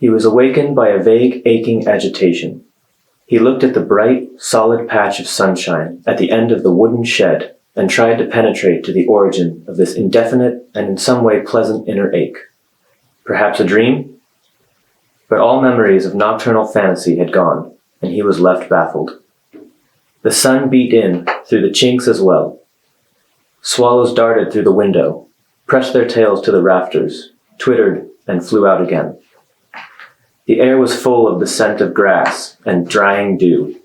He was awakened by a vague, aching agitation. He looked at the bright, solid patch of sunshine at the end of the wooden shed and tried to penetrate to the origin of this indefinite and in some way pleasant inner ache. Perhaps a dream? But all memories of nocturnal fantasy had gone, and he was left baffled. The sun beat in through the chinks as well. Swallows darted through the window, pressed their tails to the rafters, twittered, and flew out again. The air was full of the scent of grass and drying dew.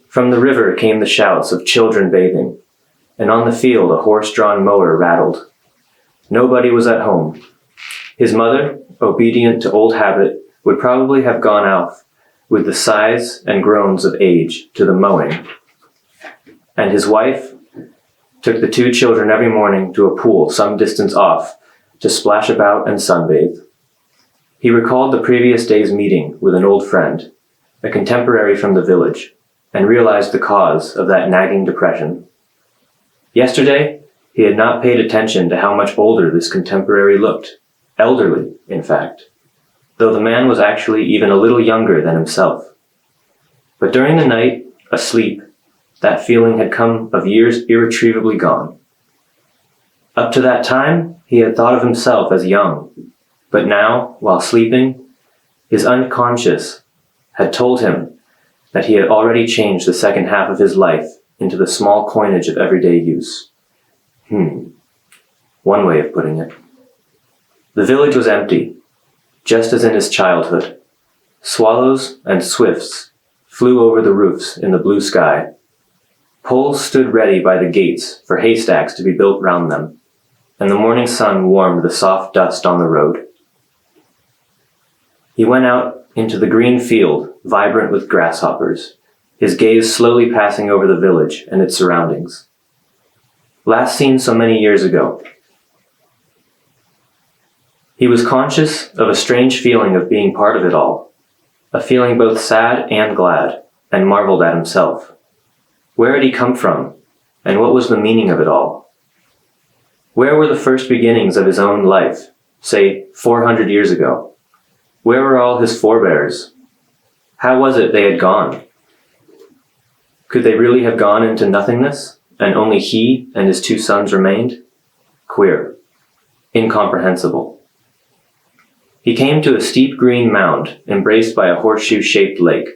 From the river came the shouts of children bathing, and on the field a horse-drawn mower rattled. Nobody was at home. His mother, obedient to old habit, would probably have gone off with the sighs and groans of age to the mowing. And his wife took the 2 children every morning to a pool some distance off to splash about and sunbathe. He recalled the previous day's meeting with an old friend, a contemporary from the village, and realized the cause of that nagging depression. Yesterday, he had not paid attention to how much older this contemporary looked, elderly, in fact, though the man was actually even a little younger than himself. But during the night, asleep, that feeling had come of years irretrievably gone. Up to that time, he had thought of himself as young, but now, while sleeping, his unconscious had told him that he had already changed the second half of his life into the small coinage of everyday use. One way of putting it. The village was empty, just as in his childhood. Swallows and swifts flew over the roofs in the blue sky. Poles stood ready by the gates for haystacks to be built round them, and the morning sun warmed the soft dust on the road. He went out into the green field, vibrant with grasshoppers, his gaze slowly passing over the village and its surroundings. Last seen so many years ago. He was conscious of a strange feeling of being part of it all, a feeling both sad and glad, and marveled at himself. Where had he come from, and what was the meaning of it all? Where were the first beginnings of his own life, say 400 years ago? Where were all his forebears? How was it they had gone? Could they really have gone into nothingness, and only he and his 2 sons remained? Queer. Incomprehensible. He came to a steep green mound embraced by a horseshoe-shaped lake.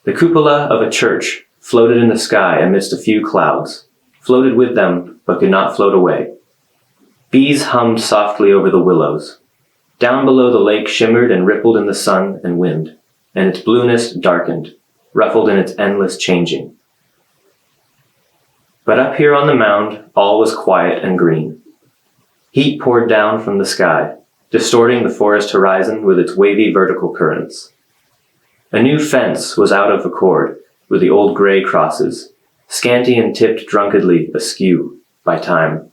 The cupola of a church floated in the sky amidst a few clouds, floated with them but could not float away. Bees hummed softly over the willows. Down below the lake shimmered and rippled in the sun and wind, and its blueness darkened, ruffled in its endless changing. But up here on the mound, all was quiet and green. Heat poured down from the sky, distorting the forest horizon with its wavy vertical currents. A new fence was out of accord with the old gray crosses, scanty and tipped drunkenly askew by time,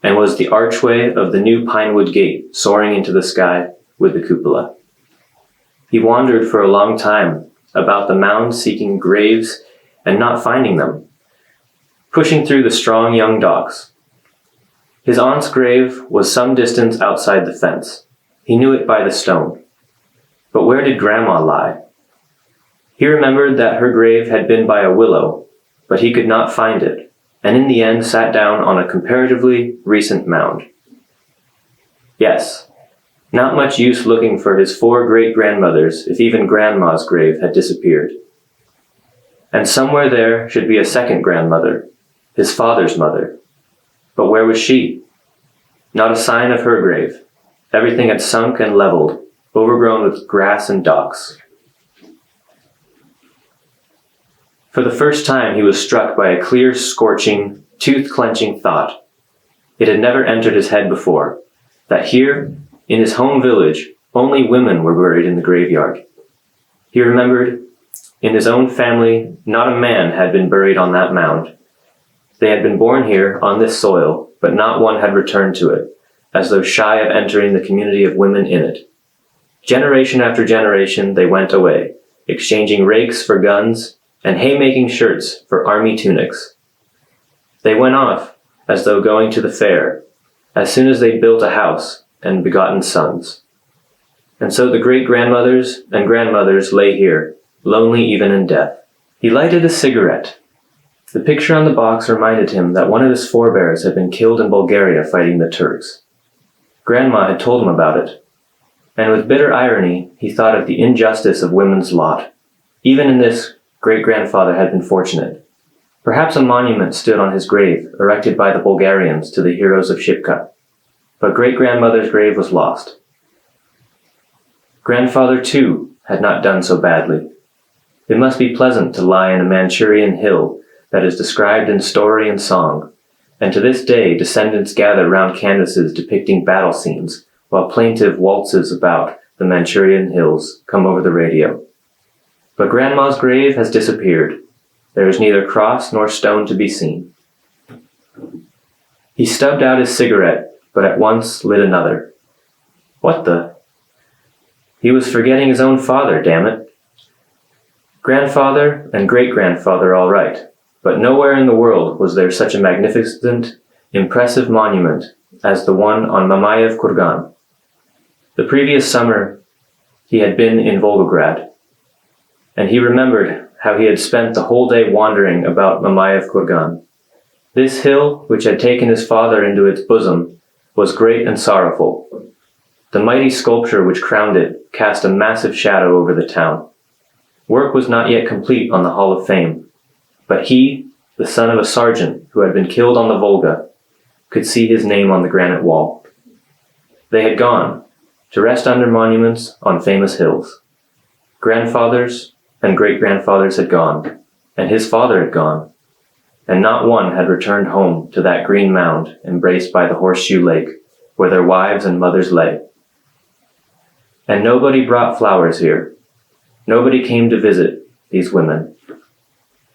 and was the archway of the new pinewood gate soaring into the sky with the cupola. He wandered for a long time about the mound seeking graves and not finding them, pushing through the strong young dogs. His aunt's grave was some distance outside the fence. He knew it by the stone. But where did Grandma lie? He remembered that her grave had been by a willow, but he could not find it, and in the end sat down on a comparatively recent mound. Yes, not much use looking for his 4 great-grandmothers if even Grandma's grave had disappeared. And somewhere there should be a second grandmother, his father's mother. But where was she? Not a sign of her grave. Everything had sunk and leveled, overgrown with grass and docks. For the first time he was struck by a clear, scorching, tooth-clenching thought. It had never entered his head before, that here, in his home village, only women were buried in the graveyard. He remembered, in his own family, not a man had been buried on that mound. They had been born here, on this soil, but not one had returned to it, as though shy of entering the community of women in it. Generation after generation they went away, exchanging rakes for guns, and haymaking shirts for army tunics. They went off, as though going to the fair, as soon as they'd built a house and begotten sons. And so the great-grandmothers and grandmothers lay here, lonely even in death. He lighted a cigarette. The picture on the box reminded him that one of his forebears had been killed in Bulgaria fighting the Turks. Grandma had told him about it, and with bitter irony, he thought of the injustice of women's lot. Even in this, great-grandfather had been fortunate. Perhaps a monument stood on his grave, erected by the Bulgarians to the heroes of Shipka. But great-grandmother's grave was lost. Grandfather, too, had not done so badly. It must be pleasant to lie in a Manchurian hill that is described in story and song, and to this day descendants gather round canvases depicting battle scenes, while plaintive waltzes about the Manchurian hills come over the radio. But Grandma's grave has disappeared. There is neither cross nor stone to be seen. He stubbed out his cigarette, but at once lit another. What the? He was forgetting his own father, damn it. Grandfather and great-grandfather all right, but nowhere in the world was there such a magnificent, impressive monument as the one on Mamayev Kurgan. The previous summer, he had been in Volgograd, and he remembered how he had spent the whole day wandering about Mamayev Kurgan. This hill, which had taken his father into its bosom, was great and sorrowful. The mighty sculpture which crowned it cast a massive shadow over the town. Work was not yet complete on the Hall of Fame, but he, the son of a sergeant who had been killed on the Volga, could see his name on the granite wall. They had gone, to rest under monuments on famous hills. Grandfathers and great-grandfathers had gone, and his father had gone, and not one had returned home to that green mound embraced by the horseshoe lake, where their wives and mothers lay. And nobody brought flowers here. Nobody came to visit these women,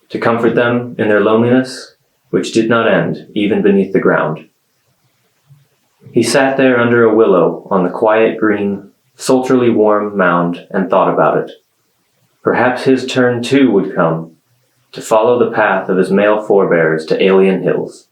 to comfort them in their loneliness, which did not end even beneath the ground. He sat there under a willow on the quiet green, sultrily warm mound and thought about it. Perhaps his turn too would come, to follow the path of his male forebears to alien hills.